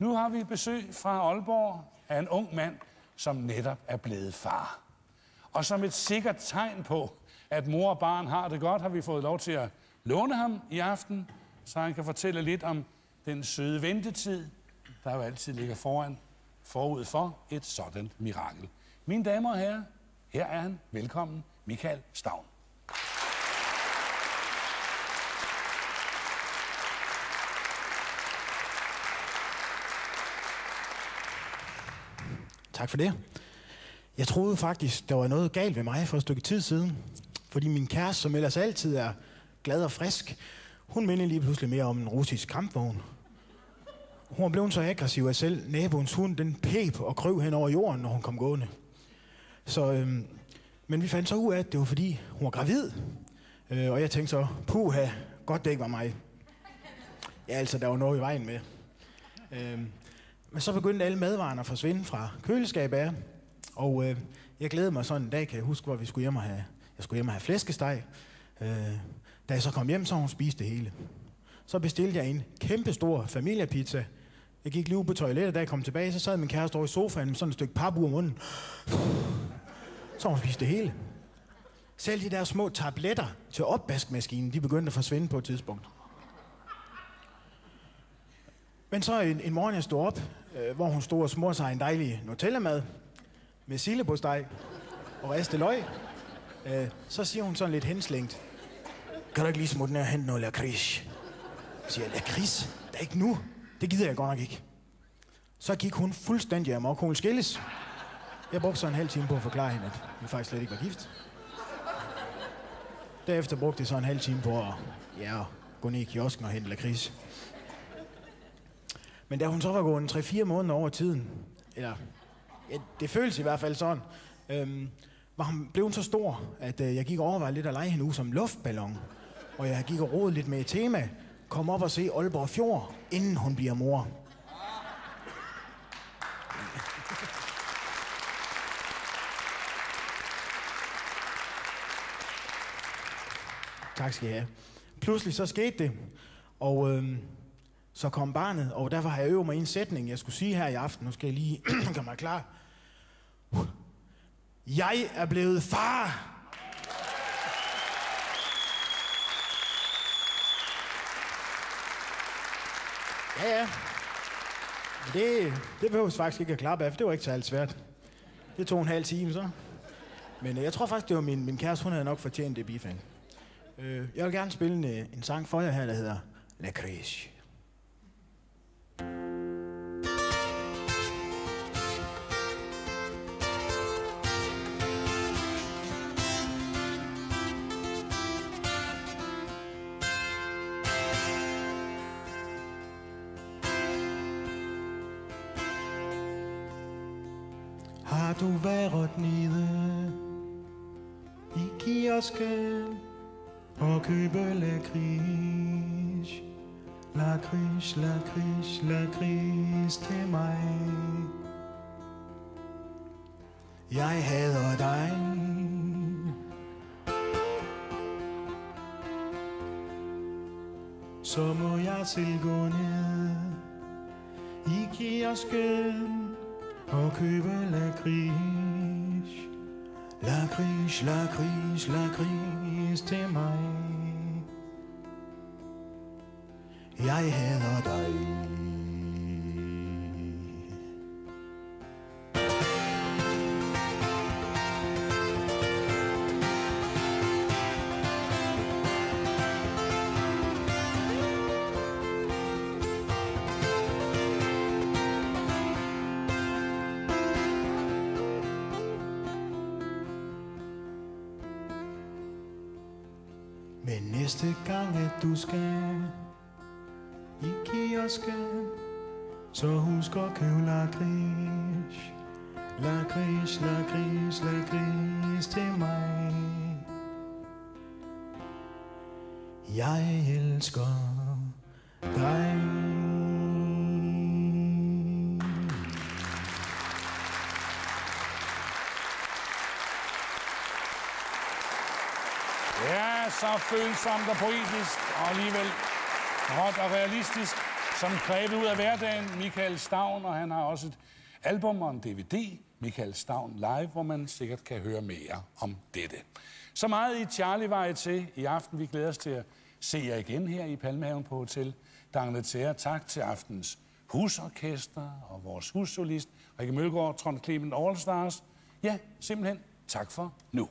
Nu har vi besøg fra Aalborg af en ung mand, som netop er blevet far. Og som et sikkert tegn på, at mor og barn har det godt, har vi fået lov til at låne ham i aften, så han kan fortælle lidt om den søde ventetid, der jo altid ligger forud for et sådan mirakel. Mine damer og herrer, her er han. Velkommen, Michael Staun. Tak for det. Jeg troede faktisk, der var noget galt ved mig for et stykke tid siden. Fordi min kæreste, som ellers altid er glad og frisk, hun minder lige pludselig mere om en russisk kampvogn. Hun var blevet så aggressiv, at selv naboens hund, den pep og krøv hen over jorden, når hun kom gående. Men vi fandt så ud af, at det var fordi, hun var gravid. Og jeg tænkte så, puha, godt det ikke var mig. Ja, altså, der var noget i vejen med. Men så begyndte alle madvarerne at forsvinde fra køleskabet af. Og jeg glædede mig sådan en dag, kan jeg huske, hvor vi skulle hjem og have, jeg skulle hjem og have flæskesteg. Da jeg så kom hjem, så hun spiste det hele. Så bestilte jeg en kæmpestor familiepizza. Jeg gik lige ud på toilettet, da jeg kom tilbage, så sad min kæreste over i sofaen med sådan et stykke pap ud af munden. Så hun spiste det hele. Selv de der små tabletter til opvaskemaskinen, de begyndte at forsvinde på et tidspunkt. Men så en morgen, jeg stod op, hvor hun stod og smurte sig en dejlig Nutella-mad med sildepostej og ristet løg, så siger hun sådan lidt henslængt: kan du ikke lige smutte ned og hente noget lakrids? Så siger jeg: lakrids? Der er ikke nu. Det gider jeg godt nok ikke. Så gik hun fuldstændig amok. Hun ville skilles. Jeg brugte så en halv time på at forklare hende, at vi faktisk slet ikke var gift. Derefter brugte jeg så en halv time på at gå ned i kiosken og hente lakrids. Men da hun så var gået 3-4 måneder over tiden, eller det føles i hvert fald sådan, var hun blevet så stor, at jeg gik og overvejede lidt at lege hende ud som luftballon. Og jeg gik og rodede lidt med et tema. Kom op og se Aalborg Fjord, inden hun bliver mor. Tak skal I have. Pludselig så skete det, og så kom barnet, og derfor har jeg øvet mig en sætning, jeg skulle sige her i aften. Nu skal jeg lige gøre mig klar. Jeg er blevet far! Ja. Det behøves faktisk ikke at klappe af, for det var ikke særlig svært. Det tog en halv time så. Men jeg tror faktisk, det var min kæreste, hun havde nok fortjent det bifang. Jeg vil gerne spille en sang for jer her, der hedder Lakrids. Har du været nede i kiosken og købe lakrids? Lakrids, lakrids, lakrids til mig. Jeg hader dig. Så må jeg selv gå ned i kiosken og købe lakrids. Lakrids, lakrids, lakrids til mig. Jeg hader dig. Men næste gang, at du skal i kiosken, så husk at købe lakrids. Lakrids, lakrids, lakrids til mig. Jeg elsker dig. Ja, så følsomt og poetisk, og alligevel råt og realistisk. som grebet ud af hverdagen, Michael Staun, og han har også et album og en DVD, Michael Staun Live, hvor man sikkert kan høre mere om dette. Så meget i Charlie-veje til i aften. Vi glæder os til at se jer igen her i Palmehaven på Hotel d'Angleterre. Tak til aftens husorkester og vores hussolist, Rikke Mølgaard, Trond Clement All Stars. Ja, simpelthen tak for nu.